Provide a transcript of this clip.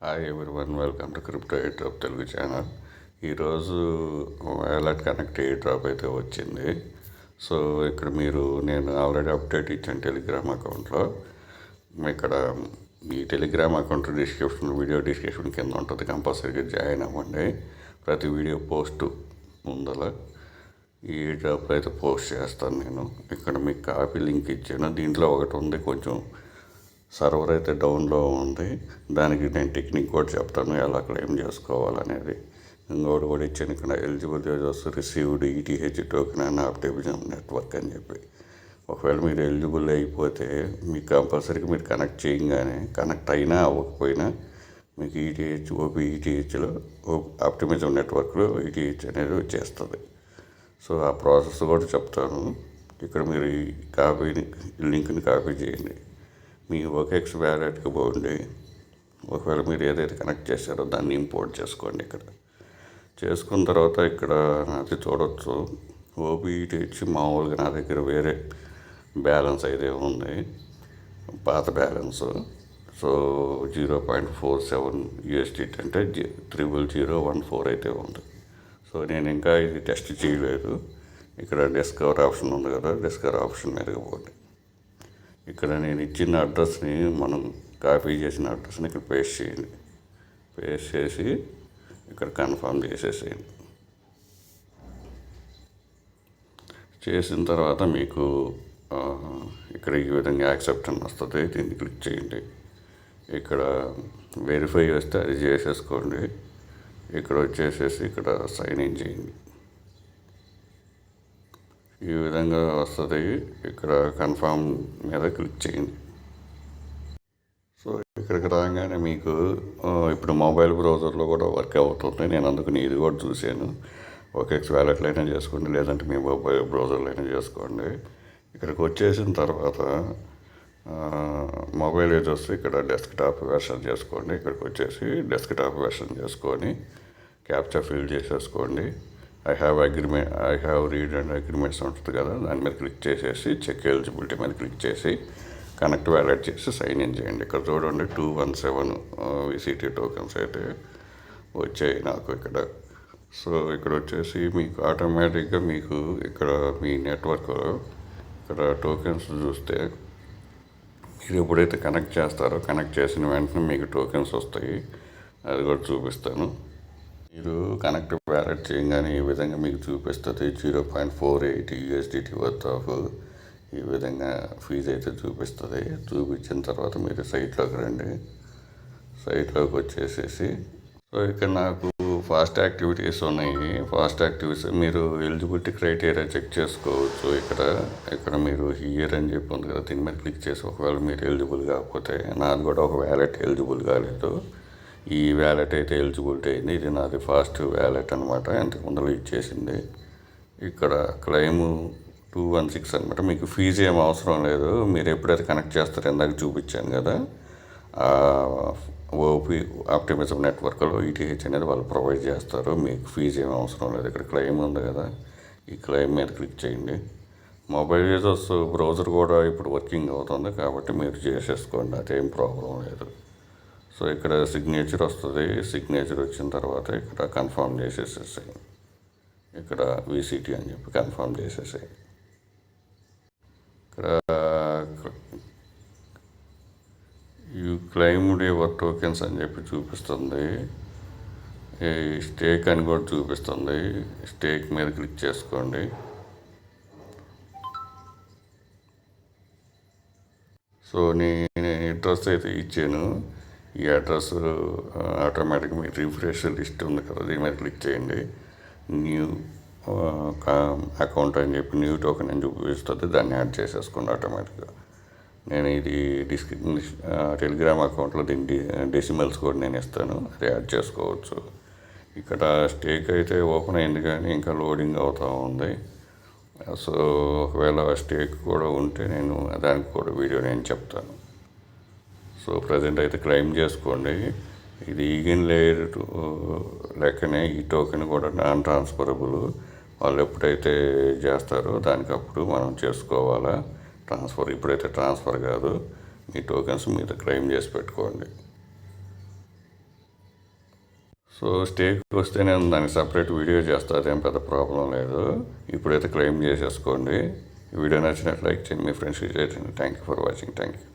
Hi everyone, welcome to crypto air drop Telugu channel. ఈరోజు wallet connect air drop అయితే వచ్చింది. So ఇక్కడ నేను ఆల్రెడీ అప్డేట్ ఇచ్చాను టెలిగ్రామ్ అకౌంట్లో. ఇక్కడ ఈ టెలిగ్రామ్ అకౌంట్ వీడియో డిస్క్రిప్షన్ కింద ఉంటుంది, కంపల్సరీగా జాయిన్ అవ్వండి. ప్రతి వీడియో పోస్ట్ ముందల ఈ ఎయిర్ డ్రాప్లో అయితే పోస్ట్ చేస్తాను నేను. ఇక్కడ మీకు కాపీ లింక్ ఇచ్చాను. దీంట్లో ఒకటి ఉంది, కొంచెం సర్వర్ అయితే డౌన్లో ఉంది. దానికి నేను టెక్నిక్ కూడా చెప్తాను, ఎలా క్లెయిమ్ చేసుకోవాలనేది. ఇంకోటి కూడా ఇచ్చాను ఇక్కడ, eligible users received ETH token and optimism network అని చెప్పి. ఒకవేళ మీరు ఎలిజిబుల్ అయిపోతే మీకు కంపల్సరీగా మీరు కనెక్ట్ చేయగానే, కనెక్ట్ అయినా అవ్వకపోయినా మీకు ఈటీహెచ్ ఈటీహెచ్లో ఆప్టిమిజం నెట్వర్క్లో ఈటీహెచ్ అనేది వచ్చేస్తుంది. సో ఆ ప్రాసెస్ కూడా చెప్తాను. ఇక్కడ మీరు ఈ లింక్ని కాపీ చేయండి, మీ ఓకెక్స్ వ్యాలెట్కి పోండి. ఒకవేళ మీరు ఏదైతే కనెక్ట్ చేశారో దాన్ని ఇంపోర్ట్ చేసుకోండి. ఇక్కడ చేసుకున్న తర్వాత ఇక్కడ నాది చూడవచ్చు, ఓబీటీహెచ్ మామూలుగా నా దగ్గర వేరే బ్యాలెన్స్ అయితే ఉంది, పాత బ్యాలెన్స్. సో 0.47 USDT అంటే 00014 అయితే ఉంది. సో నేను ఇంకా ఇది టెస్ట్ చేయలేదు. ఇక్కడ డిస్కవర్ ఆప్షన్ ఉంది కదా, డిస్కవర్ ఆప్షన్ మీదకి పోండి. ఇక్కడ నేను ఇచ్చిన అడ్రస్ని, మనం కాపీ చేసిన అడ్రస్ని ఇక్కడ పేస్ట్ చేయండి. పేస్ట్ చేసి ఇక్కడ కన్ఫర్మ్ చేసేసేయండి. చేసిన తర్వాత మీకు ఇక్కడ ఈ విధంగా యాక్సెప్ట్ అని వస్తుంది, దీన్ని క్లిక్ చేయండి. ఇక్కడ వెరిఫై వస్తే అది చేసేసుకోండి. ఇక్కడ వచ్చేసేసి ఇక్కడ సైన్ ఇన్ చేయండి. ఈ విధంగా వస్తుంది. ఇక్కడ కన్ఫర్మ్ మీద క్లిక్ చేయండి. సో ఇక్కడికి రాగానే మీకు ఇప్పుడు మొబైల్ బ్రౌజర్లో కూడా వర్క్ అవుతుంది. నేను అందుకని ఇది కూడా చూశాను. ఓకెక్స్ వ్యాలెట్లో అయినా చేసుకోండి, లేదంటే మీ మొబైల్ బ్రౌజర్లో అయినా చేసుకోండి. ఇక్కడికి వచ్చేసిన తర్వాత మొబైల్ యూజర్స్ ఇక్కడ డెస్క్టాప్ వెర్షన్ చేసుకోండి. ఇక్కడికి వచ్చేసి డెస్క్టాప్ వెర్షన్ చేసుకొని క్యాప్చా ఫిల్ చేసేసుకోండి. I have read and agreements ఉంటుంది కదా, దాని మీద క్లిక్ చేసేసి చెక్ ఎలిజిబిలిటీ మీద క్లిక్ చేసి కనెక్ట్ వ్యాలెట్ చేసి సైన్ ఇన్ చేయండి. ఇక్కడ చూడండి 217 విసిటీ టోకెన్స్ అయితే వచ్చాయి నాకు ఇక్కడ. సో ఇక్కడ వచ్చేసి మీకు ఆటోమేటిక్గా మీకు ఇక్కడ మీ నెట్వర్క్ ఇక్కడ టోకెన్స్ చూస్తే, మీరు ఎప్పుడైతే కనెక్ట్ చేస్తారో కనెక్ట్ చేసిన వెంటనే మీకు టోకెన్స్ వస్తాయి. అది కూడా చూపిస్తాను. మీరు కనెక్ట్ వ్యాలెట్ చేయగానే ఈ విధంగా మీకు చూపిస్తుంది 0.48 USDT వర్త్ ఆఫ్ ఈ విధంగా ఫీజు అయితే చూపిస్తుంది. చూపించిన తర్వాత మీరు సైట్లోకి రండి. సైట్లోకి వచ్చేసేసి సో ఇక్కడ నాకు ఫాస్ట్ యాక్టివిటీస్ ఉన్నాయి. ఫాస్ట్ యాక్టివిటీస్ మీరు ఎలిజిబిలిటీ క్రైటీరియా చెక్ చేసుకోవచ్చు. ఇక్కడ మీరు హియర్ అని చెప్పి ఉంది కదా, దీని మీద క్లిక్ చేసి ఒకవేళ మీరు ఎలిజిబుల్ కాకపోతే, నాది కూడా ఒక వ్యాలెట్ ఎలిజిబుల్ కాలేదు, ఈ వ్యాలెట్ అయితే ఎలిజిబిలిటీ అయింది. ఇది నాది ఫాస్ట్ వ్యాలెట్ అనమాట, ఇంతకు ముందు ఇచ్చేసింది. ఇక్కడ క్లెయిమ్ 216 అనమాట. మీకు ఫీజు ఏం అవసరం లేదు. మీరు ఎప్పుడైతే కనెక్ట్ చేస్తారో ఇందాక చూపించాను కదా, ఓపీ ఆప్టిమిజం నెట్వర్క్లో ఈటీహెచ్ అనేది వాళ్ళు ప్రొవైడ్ చేస్తారు. మీకు ఫీజు ఏం అవసరం లేదు. ఇక్కడ క్లెయిమ్ ఉంది కదా, ఈ క్లెయిమ్ మీద క్లిక్ చేయండి. మొబైల్ యూజర్స్ బ్రౌజర్ కూడా ఇప్పుడు వర్కింగ్ అవుతుంది కాబట్టి మీరు చేసేసుకోండి, అదేం ప్రాబ్లం లేదు. సో ఇక్కడ సిగ్నేచర్ వస్తుంది. సిగ్నేచర్ వచ్చిన తర్వాత ఇక్కడ కన్ఫర్మ్ చేసేసేసాయి. ఇక్కడ విసిటీ అని చెప్పి కన్ఫర్మ్ చేసేసాయి. ఇక్కడ యూ క్లెయిమ్డ్ యువర్ టోకెన్స్ అని చెప్పి చూపిస్తుంది. స్టేక్ అని కూడా చూపిస్తుంది. స్టేక్ మీద క్లిక్ చేసుకోండి. సో నేను అడ్రస్ అయితే ఇచ్చాను. ఈ అడ్రస్ ఆటోమేటిక్గా మీ రిఫ్రెష్ లిస్ట్ ఉంది కదా, దీని మీద క్లిక్ చేయండి. న్యూ అకౌంట్ అని చెప్పి న్యూ టోకెన్ అని చూపిస్తుంది, దాన్ని యాడ్ చేసేసుకోండి ఆటోమేటిక్గా. నేను ఇది టెలిగ్రామ్ అకౌంట్లో దీని డెసిమల్స్ కూడా నేను ఇస్తాను, అది యాడ్ చేసుకోవచ్చు. ఇక్కడ స్టేక్ అయితే ఓపెన్ అయింది కానీ ఇంకా లోడింగ్ అవుతూ ఉంది. సో ఒకవేళ స్టేక్ కూడా ఉంటే నేను దానికి కూడా వీడియో నేను చెప్తాను. సో ప్రజెంట్ అయితే క్లెయిమ్ చేసుకోండి. ఇది ఈగన్ లేయర్ లెక్కనే ఈ టోకెన్ కూడా నాన్ ట్రాన్స్ఫరబుల్. వాళ్ళు ఎప్పుడైతే చేస్తారో దానికప్పుడు మనం చేసుకోవాలా ట్రాన్స్ఫర్. ఇప్పుడైతే ట్రాన్స్ఫర్ కాదు. మీ టోకెన్స్ మీద క్లెయిమ్ చేసి పెట్టుకోండి. సో స్టేకి వస్తే నేను దానికి సపరేట్ వీడియో చేస్తా, అదేం పెద్ద ప్రాబ్లం లేదు. ఇప్పుడైతే క్లెయిమ్ చేసేసుకోండి. వీడియో నచ్చినట్లు లైక్ చేయండి, మీ ఫ్రెండ్స్కి షేర్ చేయండి. Thank you for watching. Thank you.